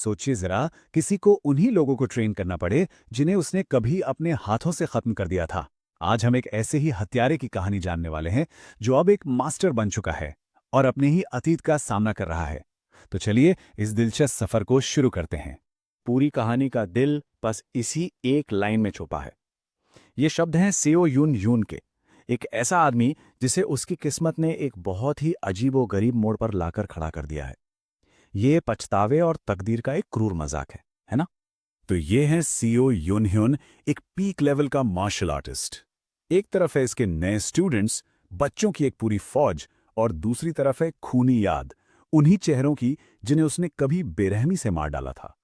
सोचिए जरा, किसी को उन्हीं लोगों को ट्रेन करना पड़े जिन्हें उसने कभी अपने हाथों से खत्म कर दिया था। आज हम एक ऐसे ही हत्यारे की कहानी जानने वाले हैं जो अब एक मास्टर बन चुका है और अपने ही अतीत का सामना कर रहा है। तो चलिए इस दिलचस्प सफर को शुरू करते हैं। पूरी कहानी का दिल बस इसी एक लाइन में छुपा है। ये शब्द हैं सेओ यून यून के, एक ऐसा आदमी जिसे उसकी किस्मत ने एक बहुत ही अजीबो-गरीब मोड़ पर लाकर खड़ा कर दिया है। ये पछतावे और तकदीर का एक क्रूर मजाक है ना? तो ये है सीओ यून ह्यून, एक पीक लेवल का मार्शल आर्टिस्ट। एक तरफ है इसके नए स्टूडेंट्स, बच्चों की एक पूरी फौज, और दूसरी तरफ है खूनी याद, उन्हीं चेहरों की जिन्हें उसने कभी बेरहमी से मार डाला था।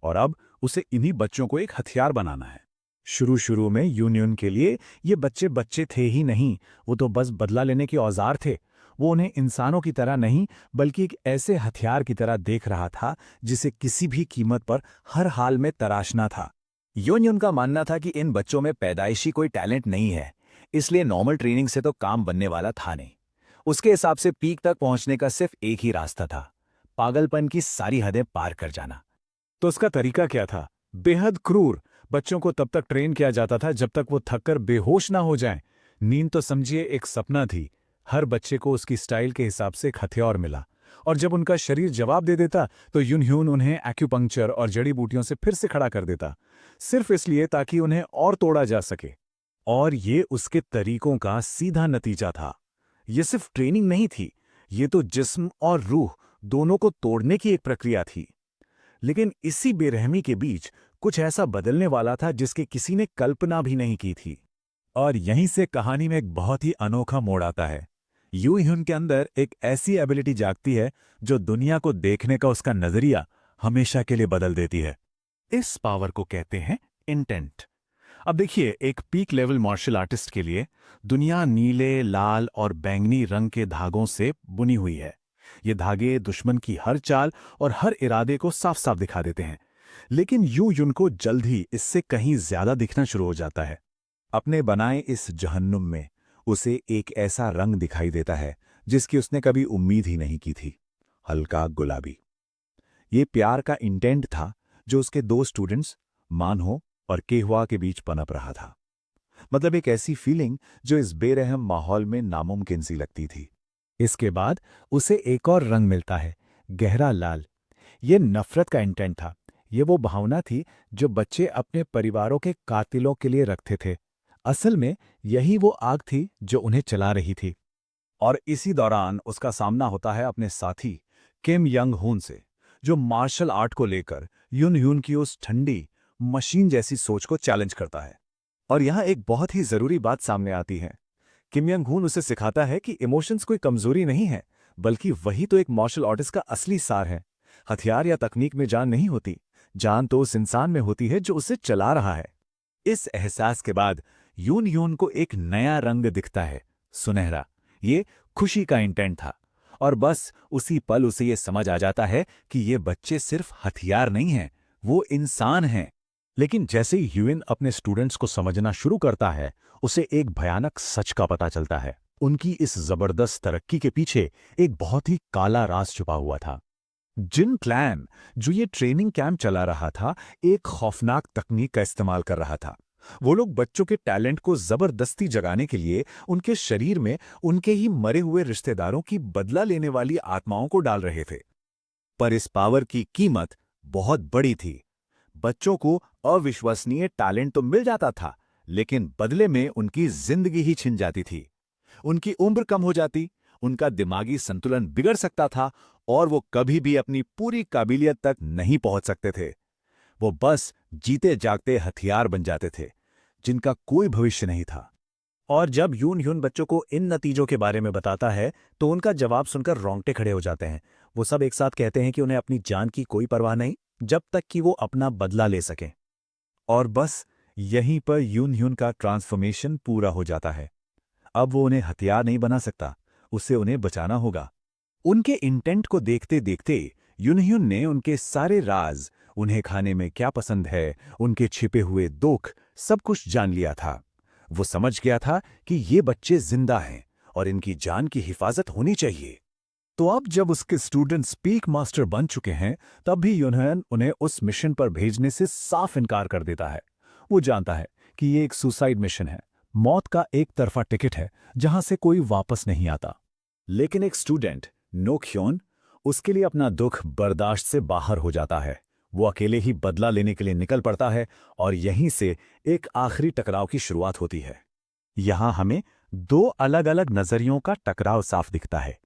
और अब उसे इन्हीं बच्चों को एक हथियार बनाना है। शुरू शुरू में यूनियन के लिए ये बच्चे बच्चे थे ही नहीं, वो तो बस बदला लेने के औजार थे। वो उन्हें इंसानों की तरह नहीं, बल्कि एक ऐसे हथियार की तरह देख रहा था जिसे किसी भी कीमत पर हर हाल में तराशना था। यून का मानना था कि इन बच्चों में पैदाइशी कोई टैलेंट नहीं है, इसलिए नॉर्मल ट्रेनिंग से तो काम बनने वाला था नहीं। उसके हिसाब से पीक तक पहुंचने का सिर्फ एक ही रास्ता था, पागलपन की सारी हदें पार कर जाना। तो उसका तरीका क्या था? बेहद क्रूर। बच्चों को तब तक ट्रेन किया जाता था जब तक वो थककर बेहोश ना हो जाएं। नींद तो समझिए एक सपना थी। हर बच्चे को उसकी स्टाइल के हिसाब से एक हथियार मिला, और जब उनका शरीर जवाब दे देता तो यून ह्यून उन्हें एक्यूपंक्चर और जड़ी बूटियों से फिर से खड़ा कर देता, सिर्फ इसलिए ताकि उन्हें और तोड़ा जा सके। और ये उसके तरीकों का सीधा नतीजा था। ये सिर्फ ट्रेनिंग नहीं थी, ये तो जिस्म और रूह दोनों को तोड़ने की एक प्रक्रिया थी। लेकिन इसी बेरहमी के बीच कुछ ऐसा बदलने वाला था जिसकी किसी ने कल्पना भी नहीं की थी। और यहीं से कहानी में एक बहुत ही अनोखा मोड़ आता है। यू ह्यून के अंदर एक ऐसी एबिलिटी जागती है जो दुनिया को देखने का उसका नजरिया हमेशा के लिए बदल देती है। इस पावर को कहते हैं इंटेंट। अब देखिए, एक पीक लेवल मार्शल आर्टिस्ट के लिए दुनिया नीले, लाल और बैंगनी रंग के धागों से बुनी हुई है। ये धागे दुश्मन की हर चाल और हर इरादे को साफ साफ दिखा देते हैं। लेकिन यू युन को जल्द ही इससे कहीं ज्यादा दिखना शुरू हो जाता है। अपने बनाए इस जहन्नुम में उसे एक ऐसा रंग दिखाई देता है जिसकी उसने कभी उम्मीद ही नहीं की थी। हल्का गुलाबी। ये प्यार का इंटेंट था जो उसके दो स्टूडेंट्स मानहो और केहुआ के बीच पनप रहा था। मतलब एक ऐसी फीलिंग जो इस बेरहम माहौल में नामुमकिन सी लगती थी। इसके बाद उसे एक और रंग मिलता है, गहरा लाल। ये नफरत का इंटेंट था। ये वो भावना थी जो बच्चे अपने परिवारों के कातिलों के लिए रखते थे। असल में यही वो आग थी जो उन्हें चला रही थी। और इसी दौरान उसका सामना होता है अपने साथी किम यंग हुन से, जो मार्शल आर्ट को लेकर युन ह्यून की उस ठंडी मशीन जैसी सोच को चैलेंज करता है। और यहाँ एक बहुत ही जरूरी बात सामने आती है। किम यंग हुन उसे सिखाता है कि इमोशंस कोई कमजोरी नहीं है, बल्कि वही तो एक मार्शल आर्टिस्ट का असली सार है। हथियार या तकनीक में जान नहीं होती, जान तो उस इंसान में होती है जो उसे चला रहा है। इस एहसास के बाद यून यून को एक नया रंग दिखता है, सुनहरा। ये खुशी का इंटेंट था। और बस उसी पल उसे ये समझ आ जाता है कि ये बच्चे सिर्फ हथियार नहीं हैं, वो इंसान हैं। लेकिन जैसे ही ह्यूइन अपने स्टूडेंट्स को समझना शुरू करता है, उसे एक भयानक सच का पता चलता है। उनकी इस जबरदस्त तरक्की के पीछे एक बहुत ही काला राज छुपा हुआ था। जिन क्लैन, जो ये ट्रेनिंग कैंप चला रहा था, एक खौफनाक तकनीक का इस्तेमाल कर रहा था। वो लोग बच्चों के टैलेंट को जबरदस्ती जगाने के लिए उनके शरीर में उनके ही मरे हुए रिश्तेदारों की बदला लेने वाली आत्माओं को डाल रहे थे। पर इस पावर की कीमत बहुत बड़ी थी। बच्चों को अविश्वसनीय टैलेंट तो मिल जाता था, लेकिन बदले में उनकी जिंदगी ही छिन जाती थी। उनकी उम्र कम हो जाती, उनका दिमागी संतुलन बिगड़ सकता था, और वो कभी भी अपनी पूरी काबिलियत तक नहीं पहुंच सकते थे। वो बस जीते जागते हथियार बन जाते थे जिनका कोई भविष्य नहीं था। और जब यून ह्यून बच्चों को इन नतीजों के बारे में बताता है तो उनका जवाब सुनकर रोंगटे खड़े हो जाते हैं। वो सब एक साथ कहते हैं कि उन्हें अपनी जान की कोई परवाह नहीं, जब तक कि वो अपना बदला ले सकें। और बस यहीं पर यून ह्यून का ट्रांसफॉर्मेशन पूरा हो जाता है। अब वो उन्हें हथियार नहीं बना सकता, उसे उन्हें बचाना होगा। उनके इंटेंट को देखते देखते यून ह्यून ने उनके सारे राज, उन्हें खाने में क्या पसंद है, उनके छिपे हुए दुख, सब कुछ जान लिया था। वो समझ गया था कि ये बच्चे जिंदा हैं और इनकी जान की हिफाजत होनी चाहिए। तो अब जब उसके स्टूडेंट्स पीक मास्टर बन चुके हैं, तब भी यूनहन उन्हें उस मिशन पर भेजने से साफ इनकार कर देता है। वो जानता है कि ये एक सुसाइड मिशन है, मौत का एक तरफा टिकट है जहां से कोई वापस नहीं आता। लेकिन एक स्टूडेंट नोक्योन उसके लिए अपना दुख बर्दाश्त से बाहर हो जाता है। वो अकेले ही बदला लेने के लिए निकल पड़ता है और यहीं से एक आखिरी टकराव की शुरुआत होती है। यहां हमें दो अलग अलग नजरियों का टकराव साफ दिखता है।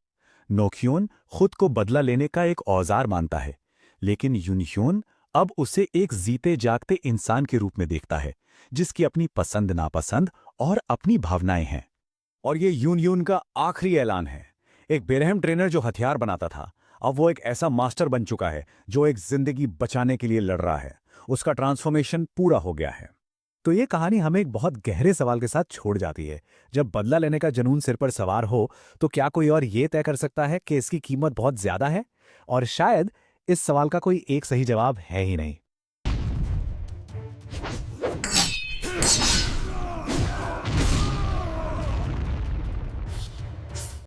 नोक्योन खुद को बदला लेने का एक औजार मानता है, लेकिन यूनह्योन अब उसे एक जीते जागते इंसान के रूप में देखता है, जिसकी अपनी पसंद नापसंद और अपनी भावनाएं हैं। और ये यून का आखिरी ऐलान है। एक बेरहम ट्रेनर जो हथियार बनाता था, अब वो एक ऐसा मास्टर बन चुका है जो एक जिंदगी बचाने के लिए लड़ रहा है। उसका ट्रांसफॉर्मेशन पूरा हो गया है। तो ये कहानी हमें एक बहुत गहरे सवाल के साथ छोड़ जाती है। जब बदला लेने का जुनून सिर पर सवार हो, तो क्या कोई और ये तय कर सकता है कि इसकी कीमत बहुत ज्यादा है? और शायद इस सवाल का कोई एक सही जवाब है ही नहीं।